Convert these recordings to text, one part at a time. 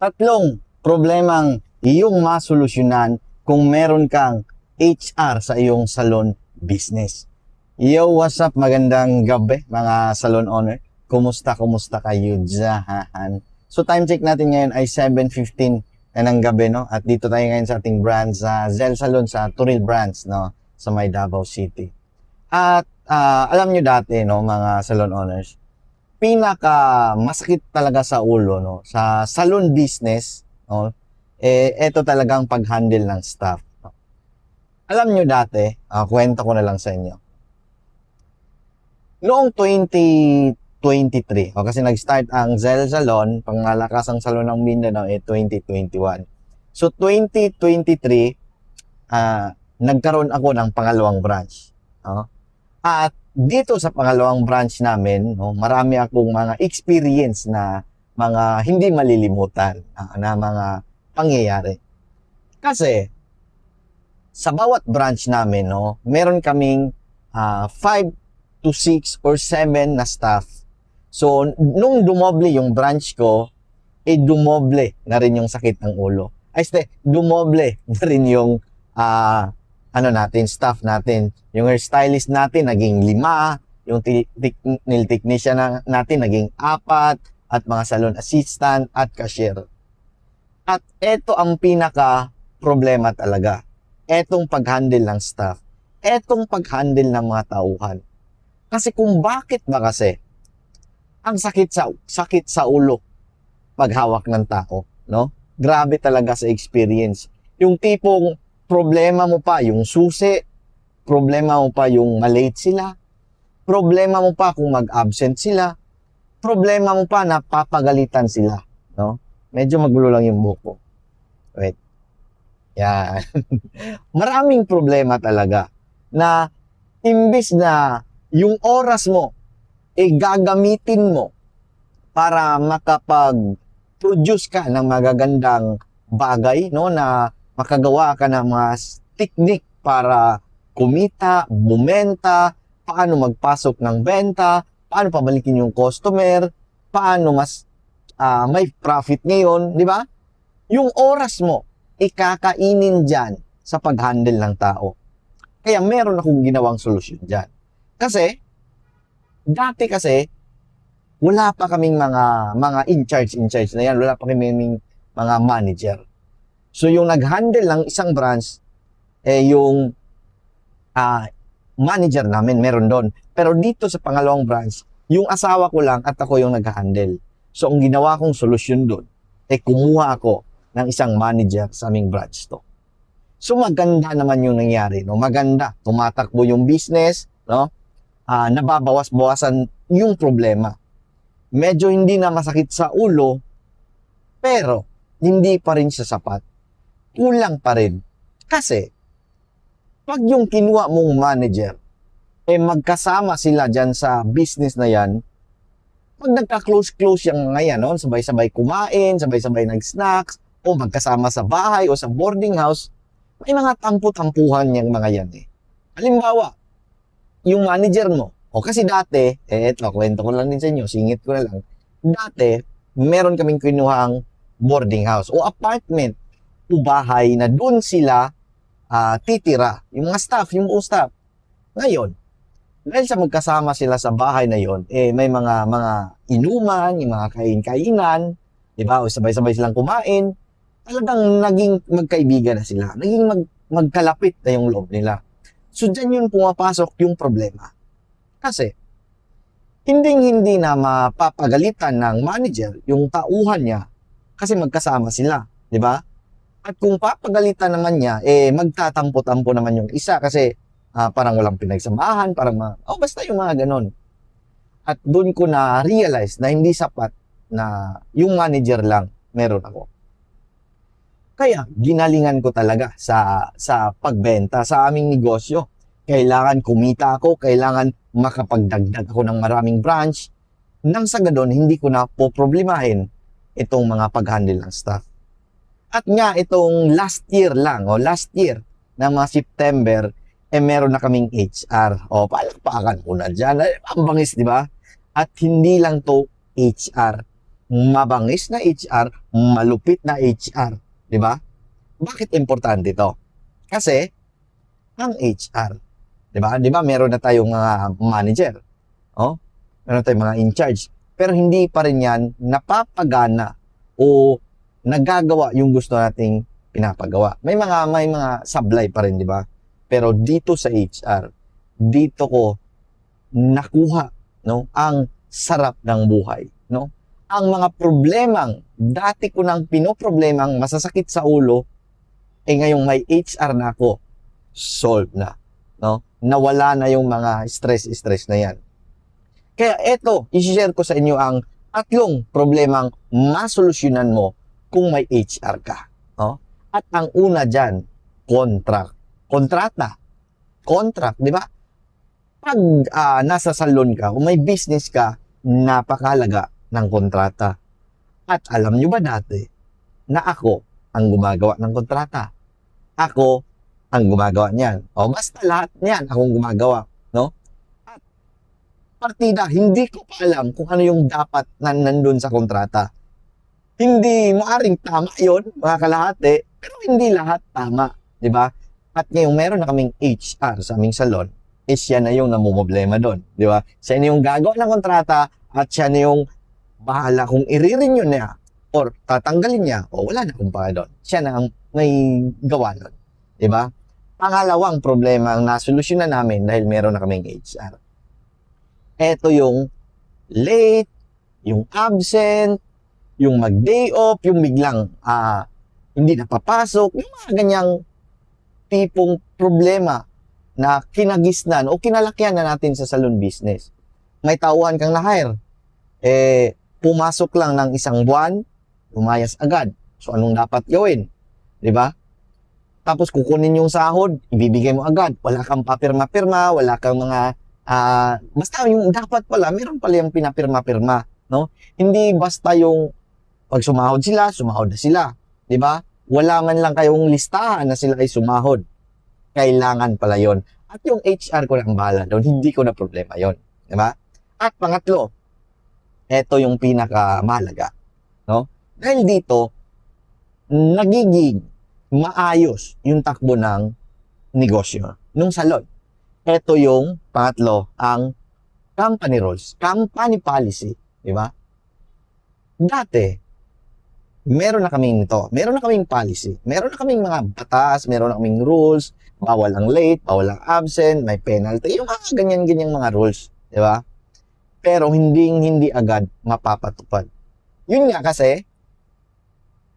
Tatlong problemang iyong masolusyonan kung meron kang HR sa iyong salon business. Yo, what's up? Magandang gabi mga salon owner. Kumusta kayo dyan? So time check natin ngayon ay 7:15 na ng gabi, no? At dito tayo ngayon sa ating brand sa Zel Salon sa Turil Branch, no? Sa may Davao City. At alam nyo dati, no, mga salon owners, pinaka masakit talaga sa ulo, no, sa salon business, no, ito talagang pag-handle ng staff, no. Alam nyo dati, kwento ko na lang sa inyo. Noong 2023, kasi nag-start ang Zel Salon, pangalakas ang salon ng Mindanao, 2021. So 2023, nagkaroon ako ng pangalawang branch, no? At dito sa pangalawang branch namin, no, marami akong mga experience na mga hindi malilimutan na mga pangyayari. Kasi sa bawat branch namin, no, meron kaming 5 to 6 or 7 na staff. So nung dumoble yung branch ko, dumoble na rin yung sakit ng ulo. Dumoble na rin yung staff natin. Yung hairstylist natin naging 5, yung nail technician natin naging 4, at mga salon assistant at cashier. At eto ang pinaka problema talaga. Etong pag-handle ng staff. Etong pag-handle ng mga tauhan. Kasi kung bakit ba kasi ang sakit sa ulo paghawak ng tao, no? Grabe talaga sa experience. Yung tipong problema mo pa yung susi, problema mo pa yung malate sila, problema mo pa kung mag-absent sila, problema mo pa na papagalitan sila, no? Medyo magulo lang yung buhok ko. Wait. Yan. Maraming problema talaga na imbis na yung oras mo gagamitin mo para makapag-produce ka ng magagandang bagay, no, na makagawa ka ng mga technique para kumita, bumenta, paano magpasok ng benta, paano pabalikin yung customer, paano mas may profit ngayon, di ba? Yung oras mo, ikakainin dyan sa pag-handle ng tao. Kaya meron akong ginawang solusyon dyan. Kasi, dati kasi, wala pa kaming mga in-charge na yan, wala pa kaming mga manager. So, yung nag-handle ng isang branch, yung manager namin, meron doon. Pero dito sa pangalawang branch, yung asawa ko lang at ako yung nag-handle. So, ang ginawa kong solusyon doon, kumuha ako ng isang manager sa aming branch to. So, maganda naman yung nangyari, no? Maganda. Tumatakbo yung business, no? Nababawas-bawasan yung problema. Medyo hindi na masakit sa ulo, pero hindi pa rin siya sapat. Kulang pa rin. Kasi, pag yung kinuha mong manager, magkasama sila dyan sa business na yan, pag nagka-close yung mga yan, no? Sabay-sabay kumain, sabay-sabay nag-snacks, o magkasama sa bahay o sa boarding house, may mga tampu-tampuhan yung mga yan eh. Halimbawa, yung manager mo, kasi dati, eto, kwento ko lang din sa inyo, singit ko na lang, dati, meron kaming kinuhang boarding house o apartment o bahay na doon sila titira. Yung mga staff, yung buong staff. Ngayon, dahil sa magkasama sila sa bahay na yon, may mga inuman, yung mga kain-kainan, di ba? O sabay-sabay silang kumain. Talagang naging magkaibigan na sila. Naging magkalapit na yung loob nila. So, dyan yun pumapasok yung problema. Kasi, hindi na mapapagalitan ng manager yung tauhan niya kasi magkasama sila, di ba? At kung papagalitan naman niya, magtatampo-tampo naman yung isa kasi parang walang pinagsamahan, basta yung mga ganon. At doon ko na-realize na hindi sapat na yung manager lang meron ako. Kaya, ginalingan ko talaga sa pagbenta, sa aming negosyo. Kailangan kumita ako, kailangan makapagdagdag ako ng maraming branch. Nang sa gadon, hindi ko na poproblemahin itong mga pag-handle ng staff. At nga, itong last year na mga September, meron na kaming HR. Palakpakan ko na dyan. Ang bangis, di ba? At hindi lang to HR. mabangis na HR, malupit na HR, di ba? Bakit importante ito? Kasi ang HR, di ba? Di ba meron na tayong mga manager, oh? Meron tayong mga in charge, pero hindi pa rin yan napapagana o nagagawa yung gusto nating pinapagawa. May mga sablay pa rin, di ba? Pero dito sa HR, dito ko nakuha, no, ang sarap ng buhay, no? Ang mga problemang dati ko nang pinoproblemang masasakit sa ulo, ngayong may HR na ako, solve na, no? Nawala na yung mga stress na yan. Kaya eto, i-share ko sa inyo ang 3 problemang masolusyonan mo kung may HR ka, no? At ang una dyan, kontrata. Contract, di ba? Pag nasa salon ka, kung may business ka, napakahalaga ng kontrata. At alam nyo ba dati na ako ang gumagawa ng kontrata? Ako ang gumagawa niyan. O basta lahat niyan akong gumagawa, no? At partida, hindi ko pa alam kung ano yung dapat na nandun sa kontrata. Hindi maaring tama yon, mga kalahati, pero hindi lahat tama, di ba? At ngayong meron na kaming HR sa aming salon, siya na yung namumblema doon, di ba? Siya na yung gagawa ng kontrata at siya na yung bahala kung i-renew niya or tatanggalin niya o wala na kung pa doon. Siya na ang may gawa doon, di ba? Pangalawang problema ang nasolusyonan namin dahil meron na kaming HR. Ito yung late, yung absent, yung mag-day off, yung biglang hindi napapasok, yung mga ganyang tipong problema na kinagisnan o kinalakyan na natin sa salon business. May tauhan kang na-hire, pumasok lang ng 1 buwan, lumayas agad. So, anong dapat gawin? Diba? Tapos, kukunin yung sahod, ibibigay mo agad. Wala kang papirma-pirma, wala kang mga, basta yung dapat pala, meron pala yung pinapirma-pirma, no? Hindi basta yung, pag sumahod na sila. Diba? Wala man lang kayong listahan na sila ay sumahod. Kailangan pala yon. At yung HR ko lang bahala doon, hindi ko na problema yon. Diba? At pangatlo, ito yung pinakamahalaga, no? Dahil dito, nagiging maayos yung takbo ng negosyo, nung salon. Ito yung pangatlo, ang company rules, company policy, di ba? Dati, meron na kaming ito, meron na kaming policy, meron na kaming mga batas, meron na kaming rules, bawal ang late, bawal ang absent, may penalty, yung mga ganyan-ganyang mga rules, di ba? Pero hindi agad mapapatupad. Yun nga kasi,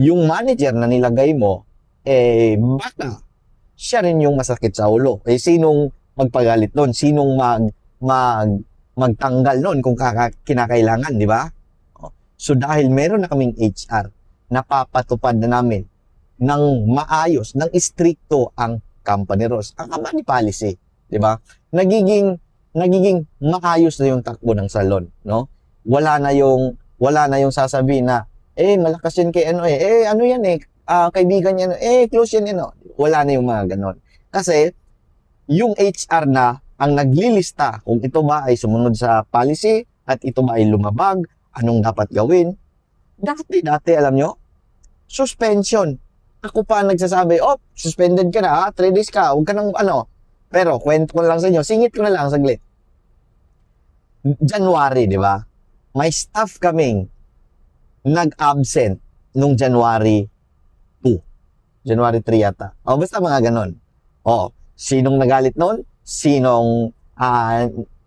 yung manager na nilagay mo, baka siya rin yung masakit sa ulo. Sinong magpagalit nun? Sinong magtanggal nun kung kinakailangan, di ba? So dahil meron na kaming HR, napapatupad na namin ng maayos, ng istrikto ang company rules, ang company policy, di ba? Nagiging maayos na yung takbo ng salon, no? Wala na yung sasabihin na malakas yan kay ano ano yan kaibigan yan, close yan no? Wala na yung mga ganon. Kasi yung HR na ang naglilista kung ito ba ay sumunod sa policy at ito ba ay lumabag, anong dapat gawin. Dati alam nyo, suspension. Ako pa nagsasabi, suspended ka na, 3 days ka, huwag ka nang Pero, kwento ko lang sa inyo, singit ko na lang saglit. January, di ba? May staff kaming nag-absent nung January 2. January 3 yata. Basta mga ganon. Sinong nagalit nun? Sinong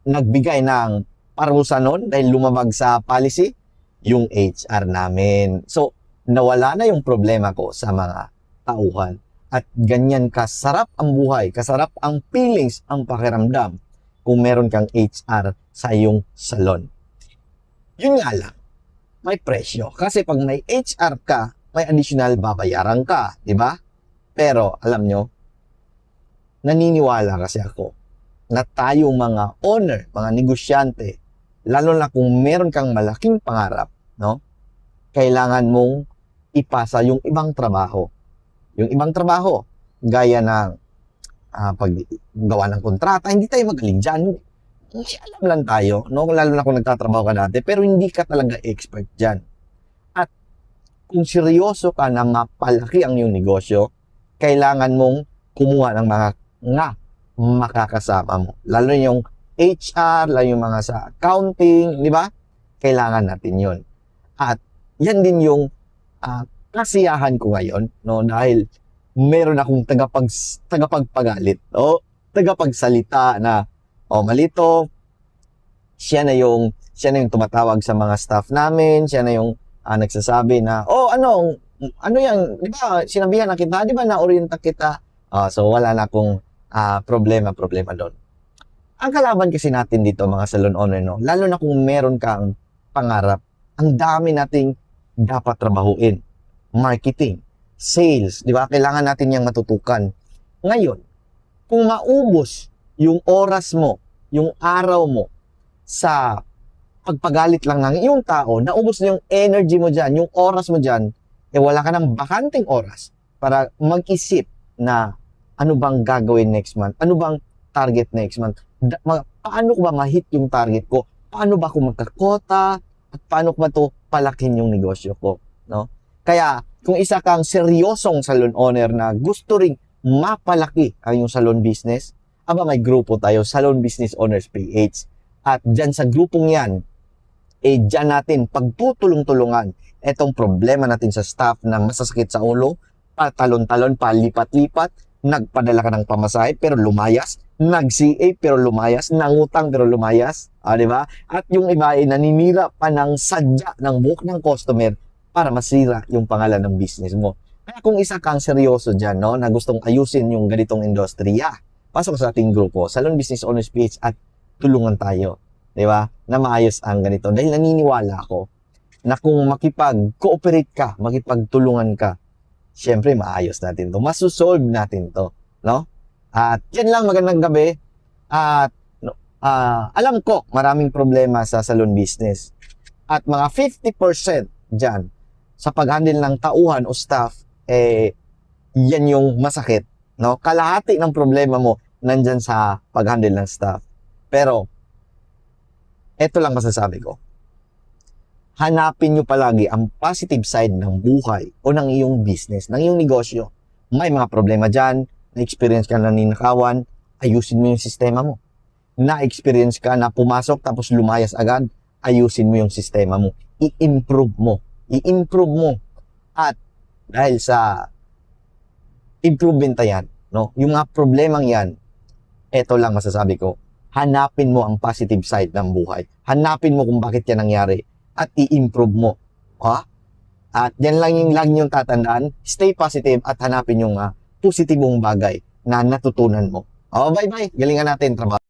nagbigay ng parusa nun dahil lumabag sa policy? Yung HR namin. So, nawala na yung problema ko sa mga tauhan. At ganyan kasarap ang buhay, kasarap ang feelings, ang pakiramdam kung meron kang HR sa iyong salon. Yun nga lang, may presyo. Kasi pag may HR ka, may additional babayaran ka, di ba? Pero, alam nyo, naniniwala kasi ako na tayong mga owner, mga negosyante, lalo na kung meron kang malaking pangarap, no? Kailangan mong ipasa yung ibang trabaho. Yung ibang trabaho, gaya ng paggawa ng kontrata, hindi tayo magaling dyan. Hindi alam lang tayo, no? Lalo na kung nagtatrabaho ka dati, pero hindi ka talaga expert dyan. kung seryoso ka na mapalaki ang iyong negosyo, kailangan mong kumuha ng mga makakasama mo. Lalo yung HR, lalo yung mga sa accounting, di ba? Kailangan natin yun. At yan din yung kasiyahan ko ngayon, no? Dahil meron akong tagapagpagalit, o tagapagsalita na, malito, siya na yung tumatawag sa mga staff namin, siya na yung nagsasabi na, ano yan, di ba, sinabihan na kita, di ba, na-orienta kita. So, wala na akong problema doon. Ang kalaban kasi natin dito, mga salon owner, no, lalo na kung meron kang pangarap, ang dami nating dapat trabahuin. Marketing, sales, di ba? Kailangan natin yung matutukan. Ngayon, kung maubos yung oras mo, yung araw mo, sa pagpagalit lang ng iyong tao, naubos na yung energy mo dyan, yung oras mo dyan, wala ka ng bakanting oras para mag-isip na ano bang gagawin next month, ano bang target next month, paano ko ba ma-hit yung target ko, paano ba ako magkakota, at paano ko ba ito palakin yung negosyo ko, no? Kaya, kung isa kang seryosong salon owner na gusto ring mapalaki ang iyong salon business, may grupo tayo, Salon Business Owners PH. At dyan sa grupong yan, dyan natin pagtutulong-tulungan itong problema natin sa staff na masasakit sa ulo, patalon-talon, palipat-lipat, nagpadala ka ng pamasahe pero lumayas, nag-CA pero lumayas, nangutang pero lumayas, di ba? At yung iba ay naninira pa ng sadya ng buhok ng customer para masira yung pangalan ng business mo. Kaya kung isa kang seryoso dyan, no, na gustong ayusin yung ganitong industriya, pasok sa ating grupo, Salon Business Owners PH, at tulungan tayo, di ba? Na maayos ang ganito. Dahil naniniwala ako na kung makipag-cooperate ka, makipagtulungan ka, syempre maayos natin to. Masusolve natin to, no? At yan lang, magandang gabi. At alam ko, maraming problema sa salon business. At mga 50% dyan, sa pag-handle ng tauhan o staff, yan yung masakit, no? Kalahati ng problema mo nandyan sa pag-handle ng staff. Pero, eto lang masasabi ko. Hanapin nyo palagi ang positive side ng buhay o ng iyong business, ng iyong negosyo. May mga problema dyan, na-experience ka na ninakawan, ayusin mo yung sistema mo. Na-experience ka na pumasok tapos lumayas agad, ayusin mo yung sistema mo. I-improve mo. At dahil sa improvement yan, no, yung mga problemang yan, eto lang masasabi ko, hanapin mo ang positive side ng buhay. Hanapin mo kung bakit yan nangyari at i-improve mo. At yan lang yung lagi yung tatandaan, stay positive at hanapin yung positibong bagay na natutunan mo. Bye-bye. Galingan natin trabaho.